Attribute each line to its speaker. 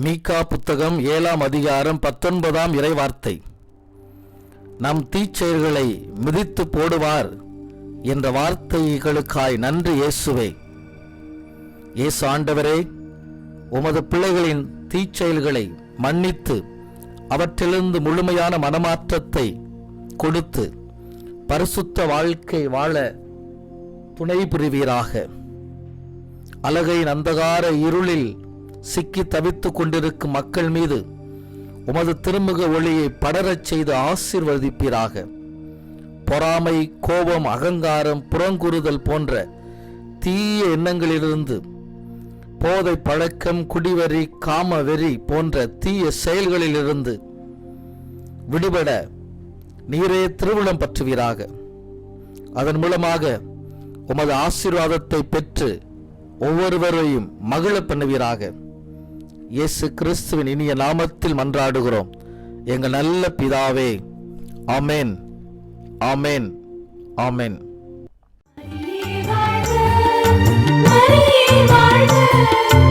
Speaker 1: மீகா புத்தகம் 7ஆம் அதிகாரம் 19ஆம் இறைவார்த்தை. நம் தீச்செயல்களை மிதித்து போடுவார் என்ற வார்த்தைகளுக்காய் நன்றி இயேசுவே. இயேசு ஆண்டவரே, உமது பிள்ளைகளின் தீச்செயல்களை மன்னித்து அவற்றிலிருந்து முழுமையான மனமாற்றத்தை கொடுத்து பரிசுத்த வாழ்க்கை வாழ துணை புரிவீராக. அலகையின் அந்தகார இருளில் சிக்கி தவித்துக் கொண்டிருக்கும் மக்கள் மீது உமது திருமுக ஒளியை படரச் செய்து ஆசீர்வதிப்பீராக. பொறாமை, கோபம், அகங்காரம், புறங்கூறுதல் போன்ற தீய எண்ணங்களிலிருந்து, போதை பழக்கம், குடிவெறி, காம வெறி போன்ற தீய செயல்களிலிருந்து விடுபட நீரே திருவுளம் பற்றுவீராக. அதன் மூலமாக உமது ஆசீர்வாதத்தை பெற்று ஒவ்வொருவரையும் மகிழ பண்ணுவீராக. இயேசு கிறிஸ்துவின் இனிய நாமத்தில் மன்றாடுகிறோம் எங்கள் நல்ல பிதாவே. ஆமென், ஆமென், ஆமென்.
Speaker 2: வாழ்க, வாழ்க.